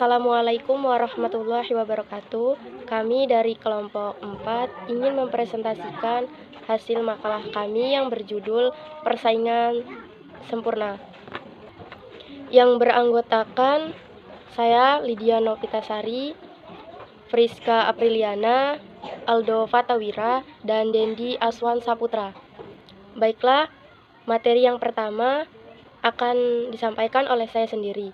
Assalamualaikum warahmatullahi wabarakatuh. Kami dari kelompok 4 ingin mempresentasikan hasil makalah kami yang berjudul Persaingan Sempurna, yang beranggotakan saya, Lydia Novitasari, Friska Apriliana, Aldo Fatawira, dan Dendi Aswan Saputra. Baiklah, materi yang pertama akan disampaikan oleh saya sendiri.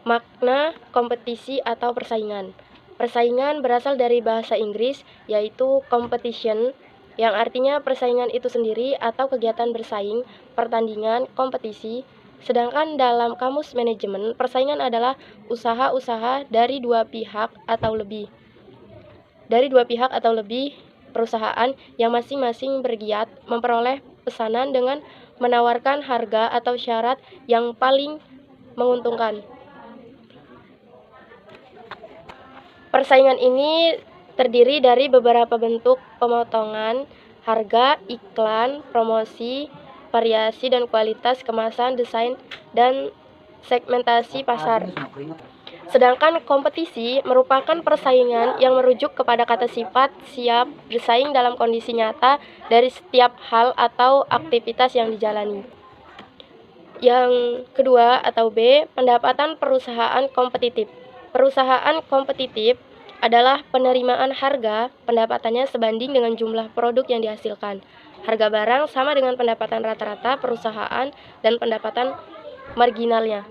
Makna kompetisi atau persaingan. Persaingan berasal dari bahasa Inggris, yaitu competition, yang artinya persaingan itu sendiri atau kegiatan bersaing, pertandingan, kompetisi. Sedangkan dalam kamus manajemen, persaingan adalah usaha-usaha dari dua pihak atau lebih perusahaan yang masing-masing bergiat memperoleh pesanan dengan menawarkan harga atau syarat yang paling menguntungkan. Persaingan ini terdiri dari beberapa bentuk pemotongan harga, iklan, promosi, variasi dan kualitas kemasan, desain, dan segmentasi pasar. Sedangkan kompetisi merupakan persaingan yang merujuk kepada kata sifat siap bersaing dalam kondisi nyata dari setiap hal atau aktivitas yang dijalani. Yang kedua atau B, pendapatan perusahaan kompetitif. Perusahaan kompetitif adalah penerimaan harga pendapatannya sebanding dengan jumlah produk yang dihasilkan. Harga barang sama dengan pendapatan rata-rata perusahaan dan pendapatan marginalnya.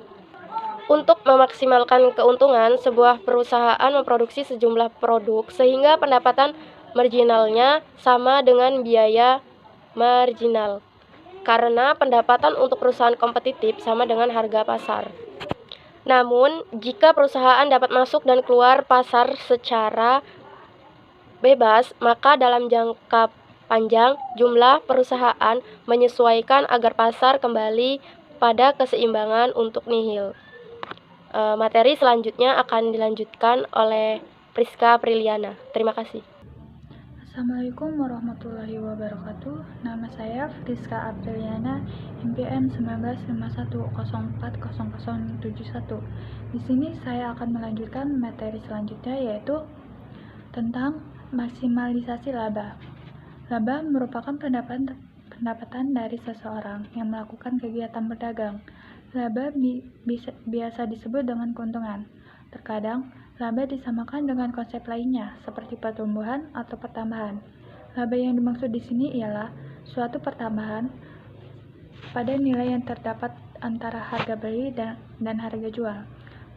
Untuk memaksimalkan keuntungan, sebuah perusahaan memproduksi sejumlah produk sehingga pendapatan marginalnya sama dengan biaya marginal. Karena pendapatan untuk perusahaan kompetitif sama dengan harga pasar. Namun, jika perusahaan dapat masuk dan keluar pasar secara bebas, maka dalam jangka panjang jumlah perusahaan menyesuaikan agar pasar kembali pada keseimbangan untuk nihil. Materi selanjutnya akan dilanjutkan oleh Friska Apriliana. Terima kasih. Assalamualaikum warahmatullahi wabarakatuh. Nama saya Friska Apriliana, NPM 1951040071. Di sini saya akan melanjutkan materi selanjutnya, yaitu tentang maksimalisasi laba. Laba merupakan pendapatan dari seseorang yang melakukan kegiatan berdagang. Laba biasa disebut dengan keuntungan. Terkadang, laba disamakan dengan konsep lainnya, seperti pertumbuhan atau pertambahan. Laba yang dimaksud di sini ialah suatu pertambahan pada nilai yang terdapat antara harga beli dan harga jual.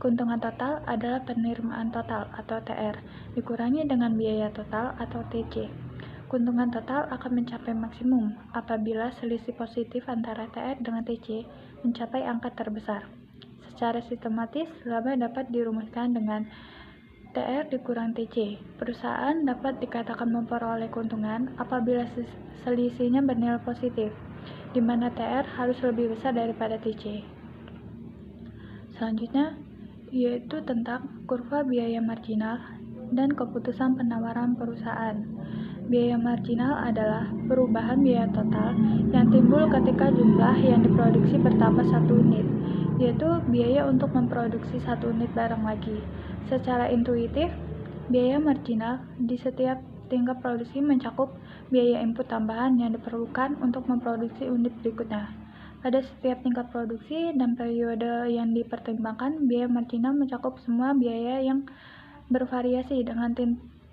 Keuntungan total adalah penerimaan total atau TR, dikurangi dengan biaya total atau TC. Keuntungan total akan mencapai maksimum apabila selisih positif antara TR dengan TC mencapai angka terbesar. Secara sistematis, laba dapat dirumuskan dengan TR dikurang TC. Perusahaan dapat dikatakan memperoleh keuntungan apabila selisihnya bernilai positif, di mana TR harus lebih besar daripada TC. Selanjutnya, yaitu tentang kurva biaya marginal dan keputusan penawaran perusahaan. Biaya marginal adalah perubahan biaya total yang timbul ketika jumlah yang diproduksi bertambah 1 unit, yaitu biaya untuk memproduksi 1 unit barang lagi. Secara intuitif, biaya marginal di setiap tingkat produksi mencakup biaya input tambahan yang diperlukan untuk memproduksi unit berikutnya. Pada setiap tingkat produksi dan periode yang dipertimbangkan, biaya marginal mencakup semua biaya yang bervariasi dengan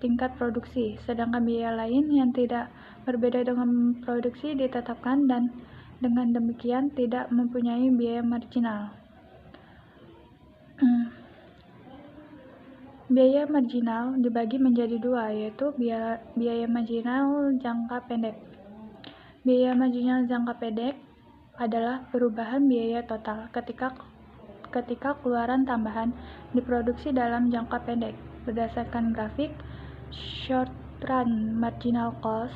tingkat produksi, sedangkan biaya lain yang tidak berbeda dengan produksi ditetapkan dan dengan demikian tidak mempunyai biaya marginal. Biaya marginal dibagi menjadi dua, yaitu biaya marginal jangka pendek. Biaya marginal jangka pendek adalah perubahan biaya total ketika keluaran tambahan diproduksi dalam jangka pendek. Berdasarkan grafik short run marginal cost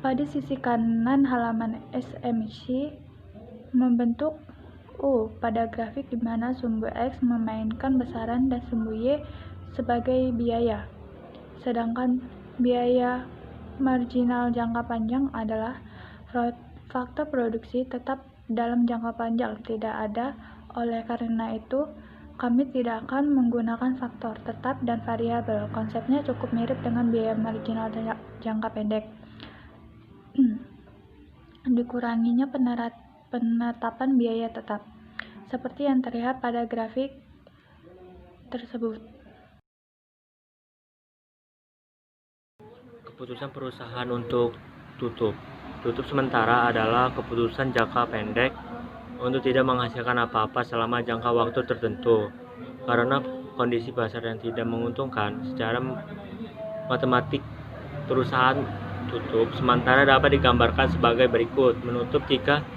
pada sisi kanan halaman SMC membentuk U pada grafik di mana sumbu X memainkan besaran dan sumbu Y sebagai biaya. Sedangkan biaya marginal jangka panjang adalah faktor produksi tetap dalam jangka panjang tidak ada. Oleh karena itu, kami tidak akan menggunakan faktor tetap dan variabel. Konsepnya cukup mirip dengan biaya marginal jangka pendek. Dikuranginya penetapan biaya tetap, seperti yang terlihat pada grafik tersebut. Keputusan perusahaan untuk tutup sementara adalah keputusan jangka pendek untuk tidak menghasilkan apa-apa selama jangka waktu tertentu karena kondisi pasar yang tidak menguntungkan. Secara matematik, perusahaan tutup sementara dapat digambarkan sebagai berikut: menutup jika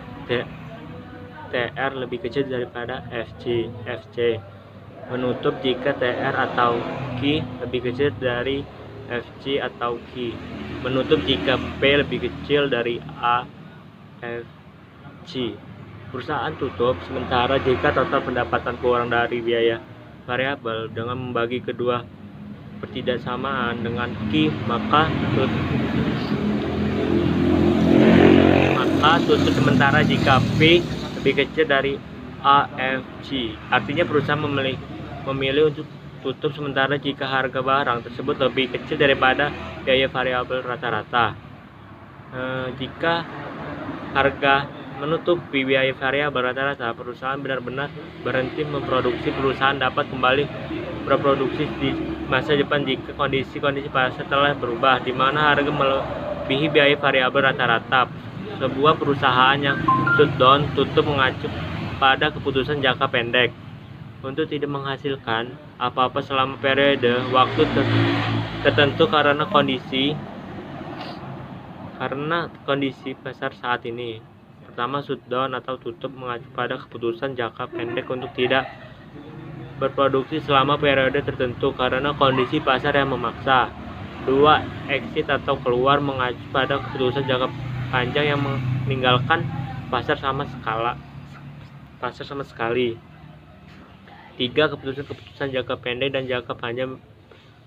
TR lebih kecil daripada FC, menutup jika TR atau Q lebih kecil dari FC atau Q, menutup jika P lebih kecil dari A, FC. Perusahaan tutup sementara jika total pendapatan kurang dari biaya variabel. Dengan membagi kedua pertidaksamaan dengan Q, maka tutup sementara jika P lebih kecil dari AFC. Artinya perusahaan memilih untuk tutup sementara jika harga barang tersebut lebih kecil daripada biaya variabel rata-rata. Jika harga menutupi biaya variabel rata-rata, perusahaan benar-benar berhenti memproduksi. Perusahaan dapat kembali berproduksi di masa depan jika kondisi pasar telah berubah, di mana harga melebihi biaya variabel rata-rata. Sebuah perusahaan yang shutdown tutup mengacu pada keputusan jangka pendek untuk tidak menghasilkan apa-apa selama periode waktu tertentu karena kondisi pasar saat ini. Pertama, shutdown atau tutup mengacu pada keputusan jangka pendek untuk tidak berproduksi selama periode tertentu karena kondisi pasar yang memaksa. 2. Exit atau keluar mengacu pada keputusan jangka panjang yang meninggalkan pasar sama sekali. 3. Keputusan jangka pendek dan jangka panjang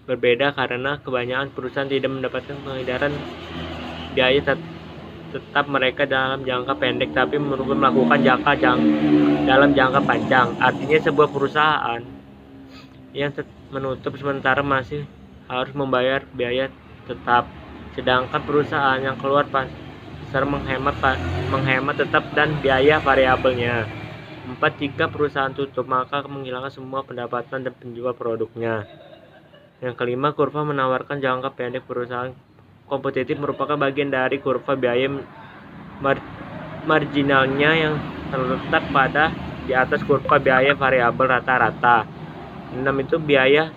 berbeda karena kebanyakan perusahaan tidak mendapatkan penghindaran biaya tetap mereka dalam jangka pendek, tapi melakukan dalam jangka panjang. Artinya sebuah perusahaan yang menutup sementara masih harus membayar biaya tetap, sedangkan perusahaan yang keluar pasar menghemat tetap dan biaya variabelnya. 4. Jika perusahaan tutup, maka menghilangkan semua pendapatan dan penjual produknya. Yang kelima, kurva menawarkan jangka pendek. Perusahaan kompetitif merupakan bagian dari kurva biaya marginalnya yang terletak di atas kurva biaya variabel rata-rata. 6. Itu biaya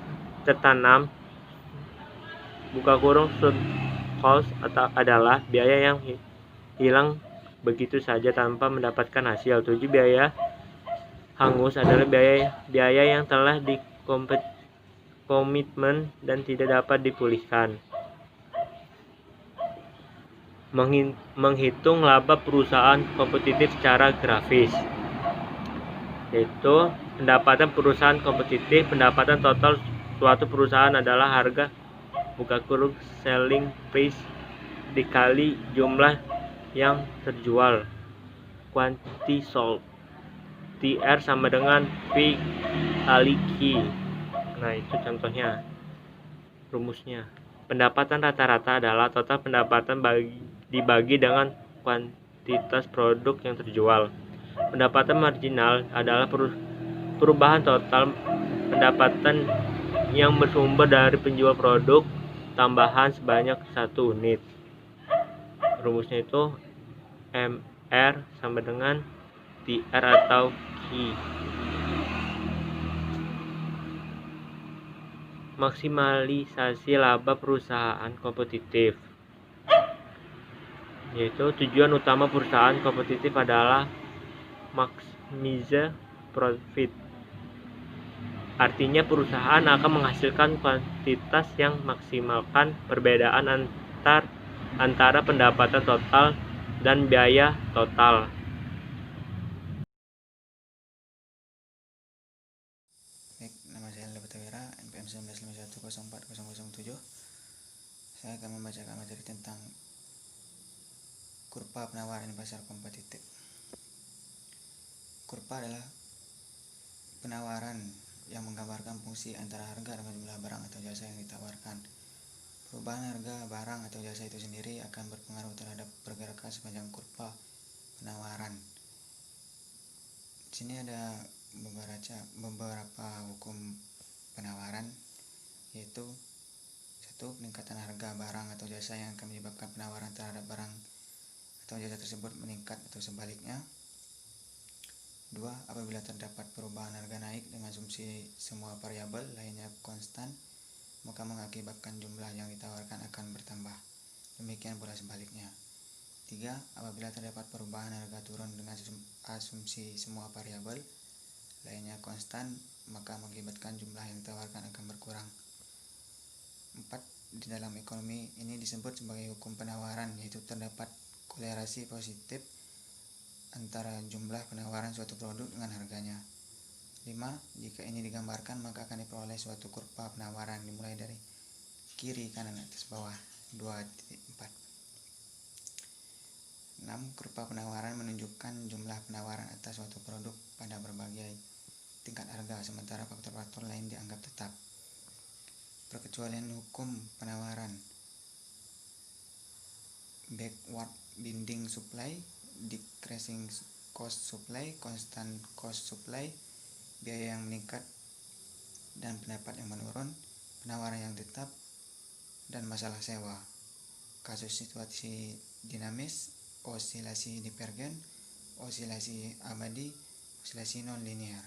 tertanam (sunk cost) adalah biaya yang hilang begitu saja tanpa mendapatkan hasil. 7. Biaya hangus adalah biaya yang telah dikomitmen dan tidak dapat dipulihkan. Menghitung laba perusahaan kompetitif secara grafis, yaitu pendapatan perusahaan kompetitif. Pendapatan total suatu perusahaan adalah harga selling price dikali jumlah yang terjual, quantity sold. TR sama dengan P kali Q. Nah, itu contohnya, rumusnya. Pendapatan rata-rata adalah total pendapatan dibagi dengan kuantitas produk yang terjual. Pendapatan marginal adalah perubahan total pendapatan yang bersumber dari penjual produk tambahan sebanyak 1 unit. Rumusnya itu MR sama dengan TR atau Q. Maksimalisasi laba perusahaan kompetitif, yaitu tujuan utama perusahaan kompetitif adalah maximize profit. Artinya perusahaan akan menghasilkan kuantitas yang maksimalkan perbedaan antara pendapatan total dan biaya total. Baik, nama saya Leo Tawira, NPM 1951040007. Saya akan membacakan materi tentang kurva penawaran di pasar kompetitif. Kurva adalah penawaran yang menggambarkan fungsi antara harga dengan jumlah barang atau jasa yang ditawarkan. Perubahan harga barang atau jasa itu sendiri akan berpengaruh terhadap pergerakan sepanjang kurva penawaran. Di sini ada beberapa hukum penawaran, yaitu 1. Peningkatan harga barang atau jasa yang akan menyebabkan penawaran terhadap barang atau jasa tersebut meningkat atau sebaliknya. 2. Apabila terdapat perubahan harga naik dengan asumsi semua variabel lainnya konstan, maka mengakibatkan jumlah yang ditawarkan akan bertambah. Demikian pula sebaliknya. 3. Apabila terdapat perubahan harga turun dengan asumsi semua variabel lainnya konstan, maka mengakibatkan jumlah yang ditawarkan akan berkurang. 4. Di dalam ekonomi ini disebut sebagai hukum penawaran, yaitu terdapat korelasi positif antara jumlah penawaran suatu produk dengan harganya. 5. Jika ini digambarkan, maka akan diperoleh suatu kurva penawaran dimulai dari kiri kanan atas bawah 2.4. 6. Kurva penawaran menunjukkan jumlah penawaran atas suatu produk pada berbagai tingkat harga, sementara faktor-faktor lain dianggap tetap. Perkecualian hukum penawaran: backward binding supply, decreasing cost supply, constant cost supply, biaya yang meningkat dan pendapat yang menurun, penawaran yang tetap, dan masalah sewa. Kasus situasi dinamis, osilasi divergen, osilasi abadi, osilasi non-linear.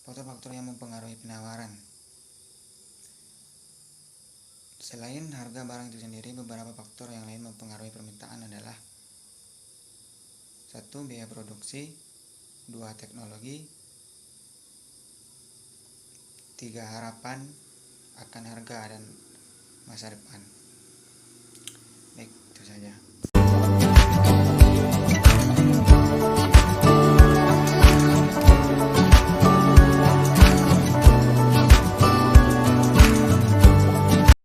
Faktor-faktor yang mempengaruhi penawaran: selain harga barang itu sendiri, beberapa faktor yang lain mempengaruhi permintaan adalah: 1. Biaya produksi, 2. Teknologi, 3. Harapan akan harga dan masa depan. Baik, itu saja.